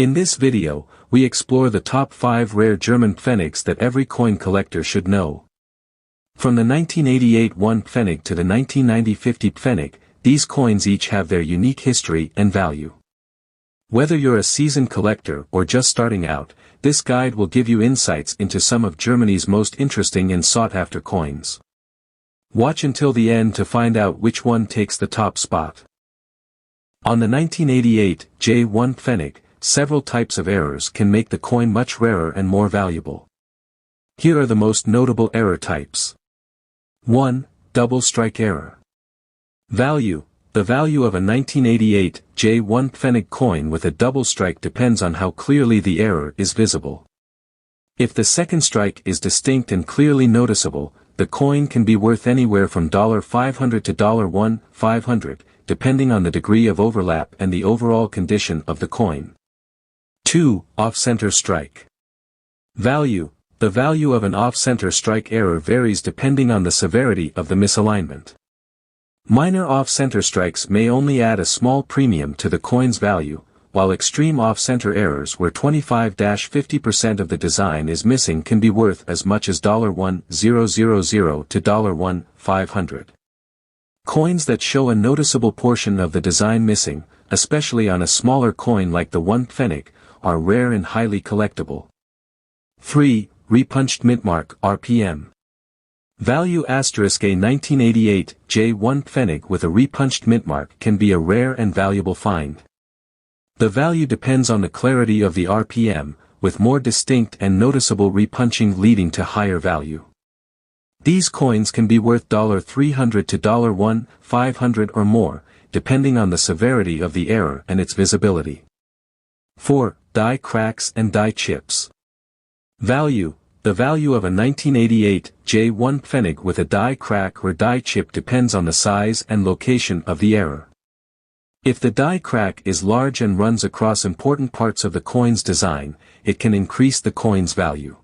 In this video, we explore the top 5 rare German Pfennigs that every coin collector should know. From the 1988 1 Pfennig to the 1990 50 Pfennig, these coins each have their unique history and value. Whether you're a seasoned collector or just starting out, this guide will give you insights into some of Germany's most interesting and sought-after coins. Watch until the end to find out which one takes the top spot. On the 1988 J1 Pfennig, several types of errors can make the coin much rarer and more valuable. Here are the most notable error types. 1. Double strike error. Value. The value of a 1988 J1 Pfennig coin with a double strike depends on how clearly the error is visible. If the second strike is distinct and clearly noticeable, the coin can be worth anywhere from $500 to $1,500, depending on the degree of overlap and the overall condition of the coin. 2. Off-center strike. Value. The value of an off-center strike error varies depending on the severity of the misalignment. Minor off-center strikes may only add a small premium to the coin's value, while extreme off-center errors where 25–50% of the design is missing can be worth as much as $1,000 to $1,500. Coins that show a noticeable portion of the design missing, especially on a smaller coin like the 1 Pfennig, are rare and highly collectible. 3. Repunched mintmark (RPM). Value ** A 1988 J1 Pfennig with a repunched mintmark can be a rare and valuable find. The value depends on the clarity of the RPM, with more distinct and noticeable repunching leading to higher value. These coins can be worth $300 to $1,500 or more, depending on the severity of the error and its visibility. 4. Die cracks and die chips. Value. The value of a 1988 J1 Pfennig with a die crack or die chip depends on the size and location of the error. If the die crack is large and runs across important parts of the coin's design, it can increase the coin's value.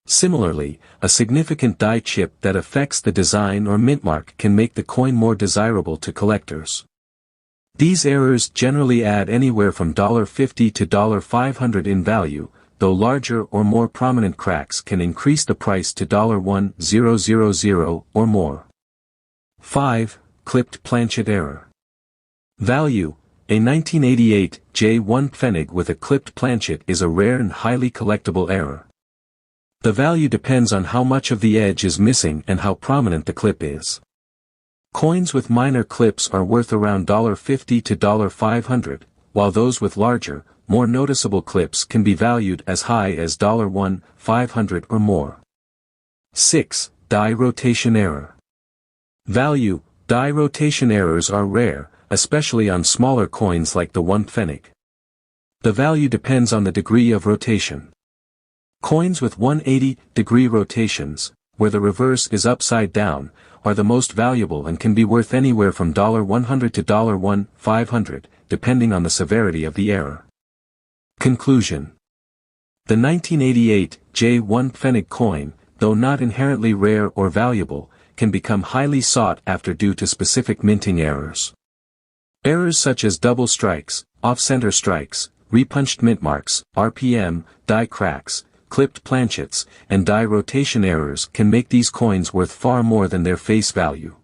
Similarly, a significant die chip that affects the design or mintmark can make the coin more desirable to collectors. These errors generally add anywhere from $50 to $500 in value, though larger or more prominent cracks can increase the price to $1,000 or more. 5. Clipped planchet error. Value. A 1988 J1 Pfennig with a clipped planchet is a rare and highly collectible error. The value depends on how much of the edge is missing and how prominent the clip is. Coins with minor clips are worth around $50 to $500, while those with larger, more noticeable clips can be valued as high as $1,500 or more. 6. Die rotation error. Value. Die rotation errors are rare, especially on smaller coins like the 1 Pfennig. The value depends on the degree of rotation. Coins with 180-degree rotations, where the reverse is upside down, are the most valuable and can be worth anywhere from $100 to $1,500, depending on the severity of the error. Conclusion. The 1988 J1 Pfennig coin, though not inherently rare or valuable, can become highly sought after due to specific minting errors. Errors such as double strikes, off-center strikes, repunched mintmarks, RPM, die cracks, clipped planchets, and die rotation errors can make these coins worth far more than their face value.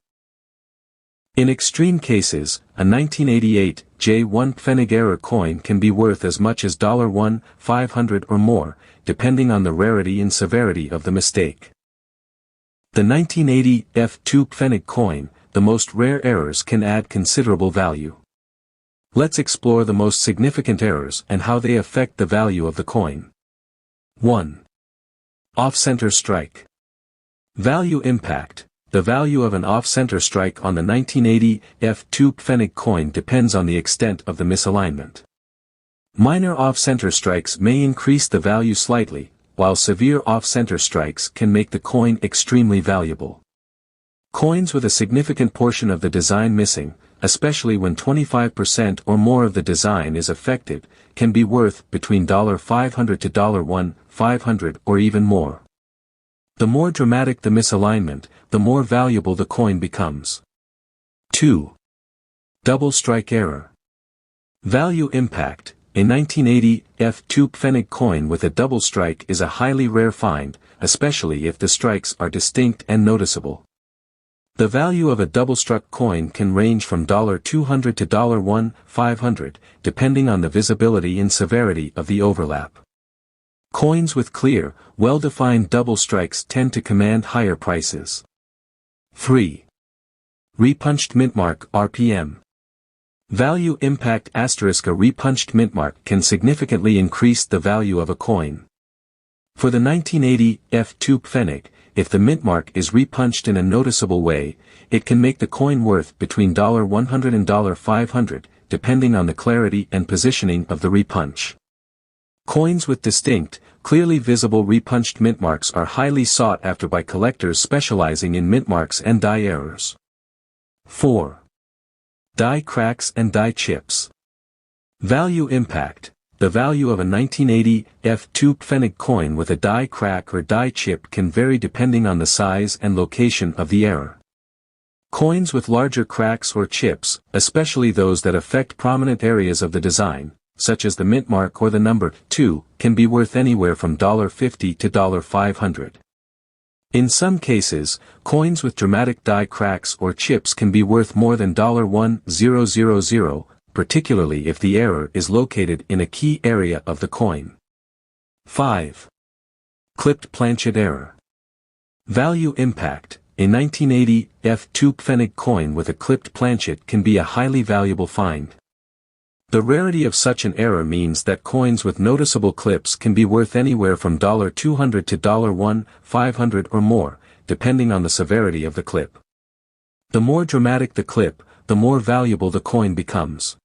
In extreme cases, a 1988 J1 Pfennig error coin can be worth as much as $1,500 or more, depending on the rarity and severity of the mistake. The 1980 F2 Pfennig coin, the most rare errors can add considerable value. Let's explore the most significant errors and how they affect the value of the coin. 1. Off-center strike. Value impact. The value of an off-center strike on the 1980 F2 Pfennig coin depends on the extent of the misalignment. Minor off-center strikes may increase the value slightly, while severe off-center strikes can make the coin extremely valuable. Coins with a significant portion of the design missing, especially when 25% or more of the design is affected, can be worth between $500 to $1,500 or even more. The more dramatic the misalignment, the more valuable the coin becomes. 2. Double strike error. Value impact. A 1980 F2 Pfennig coin with a double strike is a highly rare find, especially if the strikes are distinct and noticeable. The value of a double-struck coin can range from $200 to $1,500, depending on the visibility and severity of the overlap. Coins with clear, well-defined double strikes tend to command higher prices. 3. Repunched mintmark (RPM). Value impact ***. A repunched mintmark can significantly increase the value of a coin. For the 1980 F2 Pfennig, if the mintmark is repunched in a noticeable way, it can make the coin worth between $100 and $500, depending on the clarity and positioning of the repunch. Coins with distinct, clearly visible repunched mintmarks are highly sought after by collectors specializing in mintmarks and die errors. 4. Die cracks and die chips. Value impact. The value of a 1980 F2 Pfennig coin with a die crack or die chip can vary depending on the size and location of the error. Coins with larger cracks or chips, especially those that affect prominent areas of the design, such as the mintmark or the number 2, can be worth anywhere from $50 to $500. In some cases, coins with dramatic die cracks or chips can be worth more than $1,000, particularly if the error is located in a key area of the coin. 5. Clipped planchet error. Value impact. A 1980 F2 Pfennig coin with a clipped planchet can be a highly valuable find. The rarity of such an error means that coins with noticeable clips can be worth anywhere from $200 to $1,500 or more, depending on the severity of the clip. The more dramatic the clip, the more valuable the coin becomes.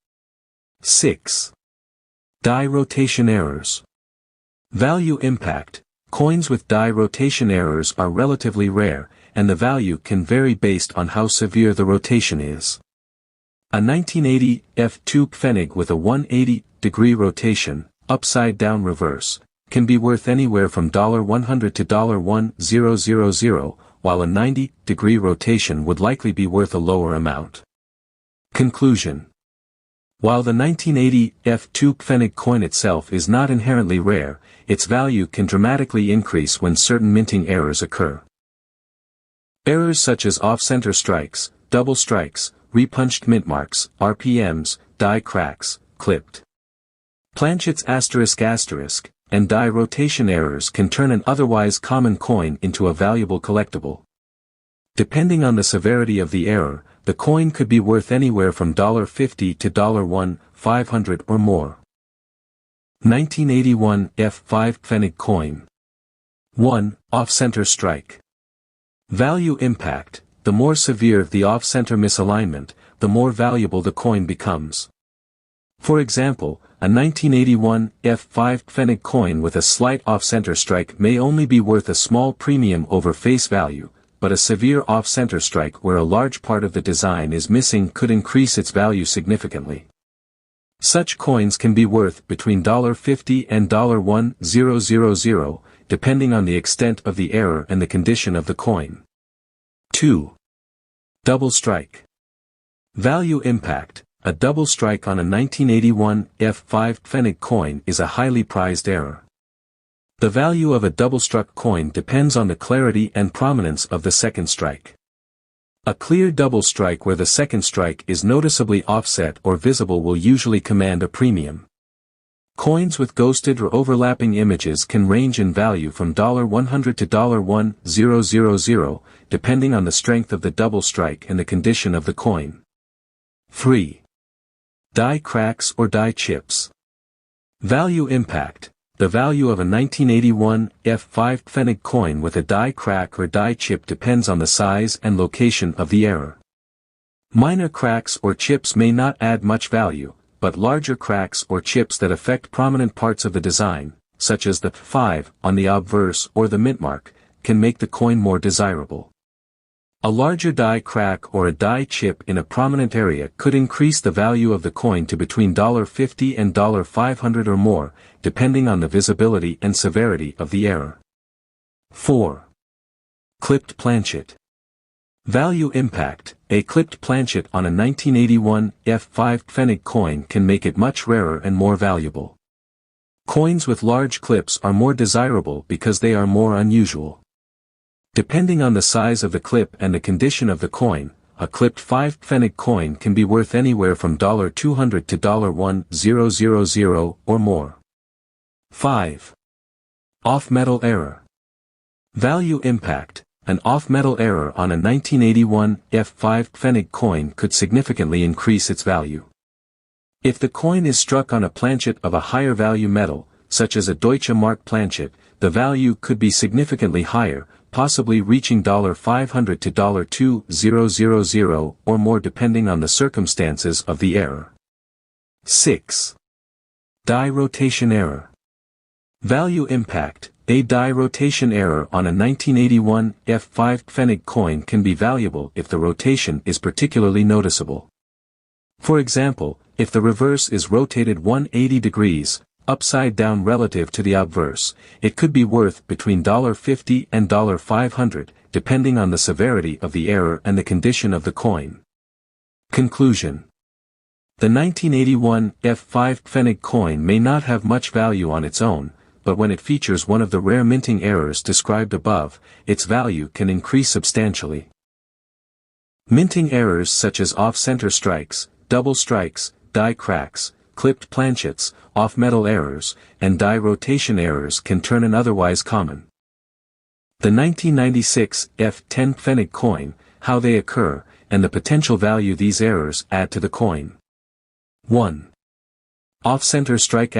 6. Die rotation errors. Value impact. Coins with die rotation errors are relatively rare, and the value can vary based on how severe the rotation is. A 1980 F2 Pfennig with a 180-degree rotation, upside-down reverse, can be worth anywhere from $100 to $1,000, while a 90-degree rotation would likely be worth a lower amount. Conclusion. While the 1980 F2 Pfennig coin itself is not inherently rare, its value can dramatically increase when certain minting errors occur. Errors such as off-center strikes, double strikes, repunched mintmarks, RPMs, die cracks, clipped planchets ***, and die rotation errors can turn an otherwise common coin into a valuable collectible. Depending on the severity of the error, the coin could be worth anywhere from $50 to $1,500 or more. 1981 F5 Pfennig coin. 1. Off-center strike. Value impact. The more severe the off-center misalignment, the more valuable the coin becomes. For example, a 1981 F5 Pfennig coin with a slight off-center strike may only be worth a small premium over face value, but a severe off-center strike where a large part of the design is missing could increase its value significantly. Such coins can be worth between $50 and $1,000, depending on the extent of the error and the condition of the coin. 2. Double strike. Value impact. A double strike on a 1981 F5 Pfennig coin is a highly prized error. The value of a double-struck coin depends on the clarity and prominence of the second strike. A clear double strike where the second strike is noticeably offset or visible will usually command a premium. Coins with ghosted or overlapping images can range in value from $100 to $1,000, depending on the strength of the double strike and the condition of the coin. 3. Die cracks or die chips. Value impact. The value of a 1981 F5 Pfennig coin with a die crack or die chip depends on the size and location of the error. Minor cracks or chips may not add much value, but larger cracks or chips that affect prominent parts of the design, such as the 5 on the obverse or the mintmark, can make the coin more desirable. A larger die crack or a die chip in a prominent area could increase the value of the coin to between $50 and $500 or more, depending on the visibility and severity of the error. 4. Clipped planchet. Value impact. A clipped planchet on a 1981 F5 Pfennig coin can make it much rarer and more valuable. Coins with large clips are more desirable because they are more unusual. Depending on the size of the clip and the condition of the coin, a clipped 5 Pfennig coin can be worth anywhere from $200 to $1,000 or more. 5. Off-metal error. Value impact. An off-metal error on a 1981 F5 Pfennig coin could significantly increase its value. If the coin is struck on a planchet of a higher value metal, such as a Deutsche Mark planchet, the value could be significantly higher, possibly reaching $500 to $2,000 or more depending on the circumstances of the error. 6. Die rotation error. Value impact. A die rotation error on a 1981 F5 Pfennig coin can be valuable if the rotation is particularly noticeable. For example, if the reverse is rotated 180 degrees, upside down relative to the obverse, it could be worth between $50 and $500, depending on the severity of the error and the condition of the coin. Conclusion. The 1981 F5 Pfennig coin may not have much value on its own, but when it features one of the rare minting errors described above, its value can increase substantially. Minting errors such as off-center strikes, double strikes, die cracks, clipped planchets, off-metal errors, and die rotation errors can turn an otherwise common. The 1996 F10 Pfennig coin, how they occur, and the potential value these errors add to the coin. 1. Off-center strike ***.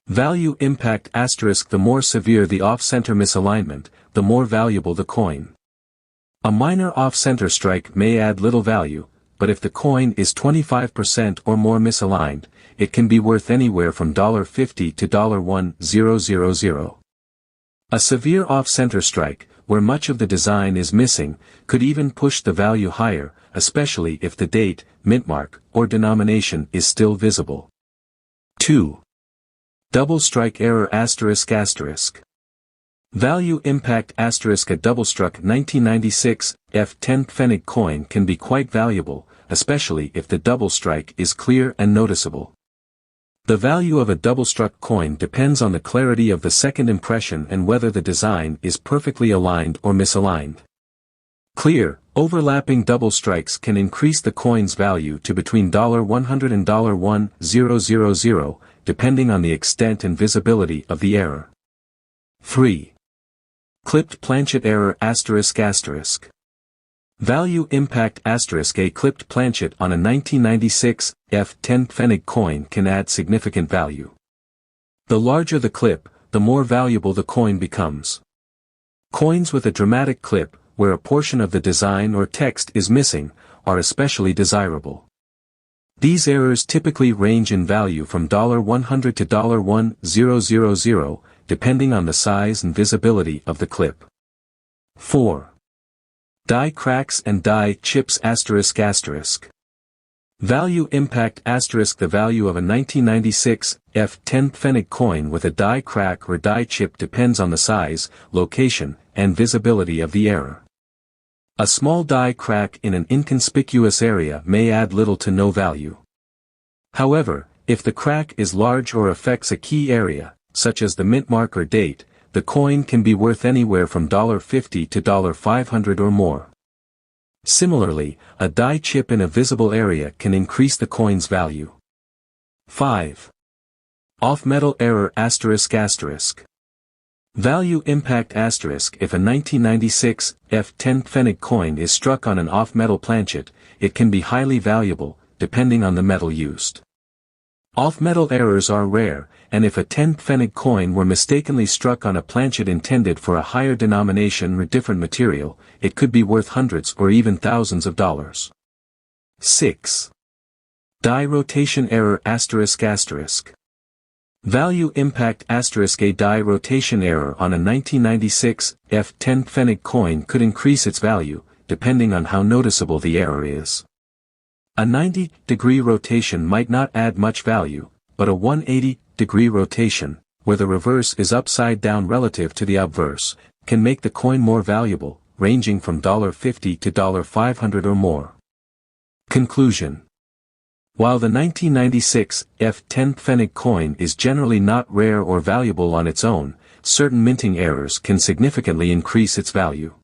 Value impact ***. The more severe the off-center misalignment, the more valuable the coin. A minor off-center strike may add little value, but if the coin is 25% or more misaligned, it can be worth anywhere from $50 to $1,000. A severe off-center strike, where much of the design is missing, could even push the value higher, especially if the date, mint mark, or denomination is still visible. 2. Double strike error ***. Value impact ***. A double-struck 1996 F10 Pfennig coin can be quite valuable, especially if the double strike is clear and noticeable. The value of a double-struck coin depends on the clarity of the second impression and whether the design is perfectly aligned or misaligned. Clear, overlapping double strikes can increase the coin's value to between $100 and $1,000, depending on the extent and visibility of the error. 3. Clipped planchet error ***. Value impact ***. A clipped planchet on a 1996 F10 Pfennig coin can add significant value. The larger the clip, the more valuable the coin becomes. Coins with a dramatic clip, where a portion of the design or text is missing, are especially desirable. These errors typically range in value from $100 to $1,000, depending on the size and visibility of the clip. 4. Die cracks and die chips ***. Value impact ***. The value of a 1996 F10 Pfennig coin with a die crack or die chip depends on the size, location, and visibility of the error. A small die crack in an inconspicuous area may add little to no value. However, if the crack is large or affects a key area, such as the mint mark or date, the coin can be worth anywhere from $50 to $500 or more. Similarly, a die chip in a visible area can increase the coin's value. 5. Off-metal error ***. Value impact ***. If a 1996 F10 Pfennig coin is struck on an off-metal planchet, it can be highly valuable, depending on the metal used. Off-metal errors are rare, and if a 10 Pfennig coin were mistakenly struck on a planchet intended for a higher denomination or different material, it could be worth hundreds or even thousands of dollars. 6. Die rotation error ***. Value impact ***. A die rotation error on a 1996 F10 Pfennig coin could increase its value, depending on how noticeable the error is. A 90-degree rotation might not add much value, but a 180-degree rotation, where the reverse is upside down relative to the obverse, can make the coin more valuable, ranging from $50 to $500 or more. Conclusion. While the 1996 F10 Pfennig coin is generally not rare or valuable on its own, certain minting errors can significantly increase its value.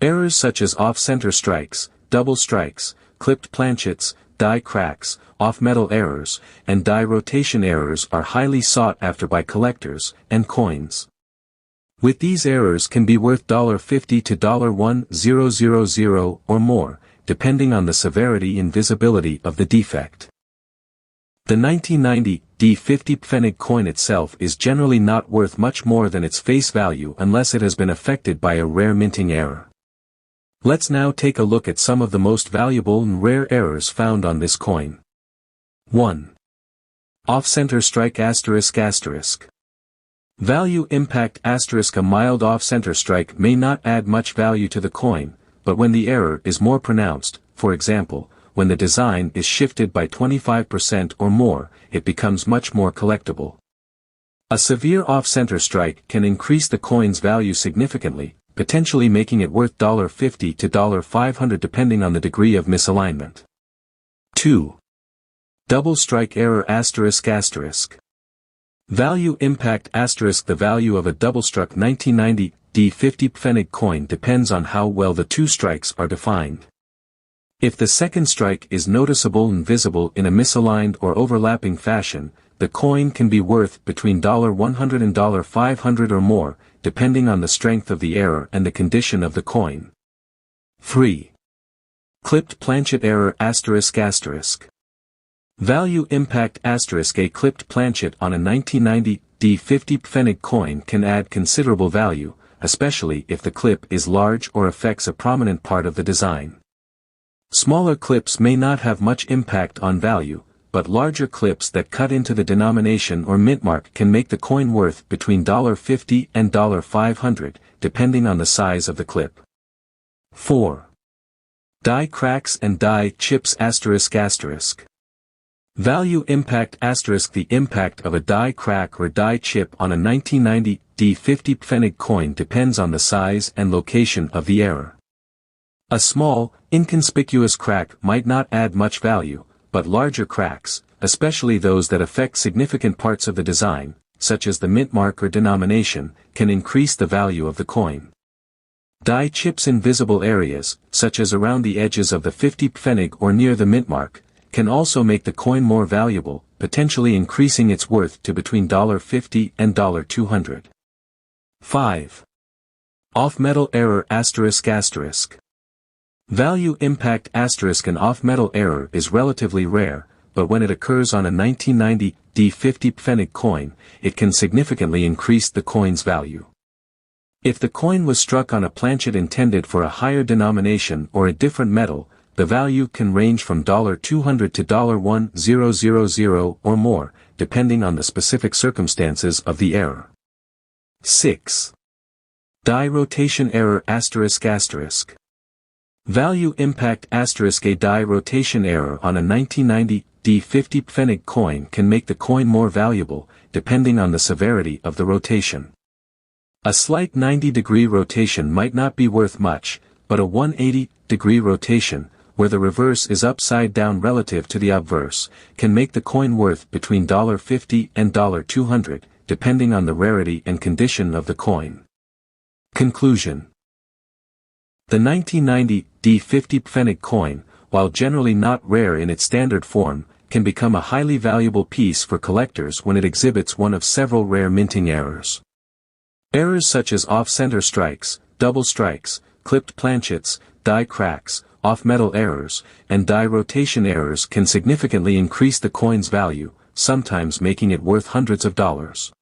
Errors such as off-center strikes, double strikes, clipped planchets, die cracks, off-metal errors, and die rotation errors are highly sought after by collectors and coins. With these errors can be worth $50 to $1,000 or more, depending on the severity and visibility of the defect. The 1990 D50 Pfennig coin itself is generally not worth much more than its face value unless it has been affected by a rare minting error. Let's now take a look at some of the most valuable and rare errors found on this coin. 1. Off-center strike ***. Value impact ***. A mild off-center strike may not add much value to the coin, but when the error is more pronounced, for example, when the design is shifted by 25% or more, it becomes much more collectible. A severe off-center strike can increase the coin's value significantly, potentially making it worth $50 to $500 depending on the degree of misalignment. 2. Double strike error ***. Value impact ***. The value of a double-struck 1990 D50 Pfennig coin depends on how well the two strikes are defined. If the second strike is noticeable and visible in a misaligned or overlapping fashion, the coin can be worth between $100 and $500 or more, depending on the strength of the error and the condition of the coin. 3. Clipped planchet error ***. Value impact ***. A clipped planchet on a 1990 D50 Pfennig coin can add considerable value, especially if the clip is large or affects a prominent part of the design. Smaller clips may not have much impact on value, but larger clips that cut into the denomination or mint mark can make the coin worth between $50 and $500, depending on the size of the clip. 4. Die cracks and die chips ***. Value impact ***. The impact of a die crack or die chip on a 1990 D50 Pfennig coin depends on the size and location of the error. A small, inconspicuous crack might not add much value, but larger cracks, especially those that affect significant parts of the design, such as the mint mark or denomination, can increase the value of the coin. Die chips in visible areas, such as around the edges of the 50 Pfennig or near the mint mark, can also make the coin more valuable, potentially increasing its worth to between $50 and $200. 5. Off-metal error ***. Value impact ***. An off-metal error is relatively rare, but when it occurs on a 1990 D50 Pfennig coin, it can significantly increase the coin's value. If the coin was struck on a planchet intended for a higher denomination or a different metal, the value can range from $200 to $1,000 or more, depending on the specific circumstances of the error. 6. Die rotation error ***. Value impact ***. A die rotation error on a 1990 D50 Pfennig coin can make the coin more valuable, depending on the severity of the rotation. A slight 90-degree rotation might not be worth much, but a 180-degree rotation, where the reverse is upside down relative to the obverse, can make the coin worth between $50 and $200, depending on the rarity and condition of the coin. Conclusion. The 1990 D50 Pfennig coin, while generally not rare in its standard form, can become a highly valuable piece for collectors when it exhibits one of several rare minting errors. Errors such as off-center strikes, double strikes, clipped planchets, die cracks, off-metal errors, and die rotation errors can significantly increase the coin's value, sometimes making it worth hundreds of dollars.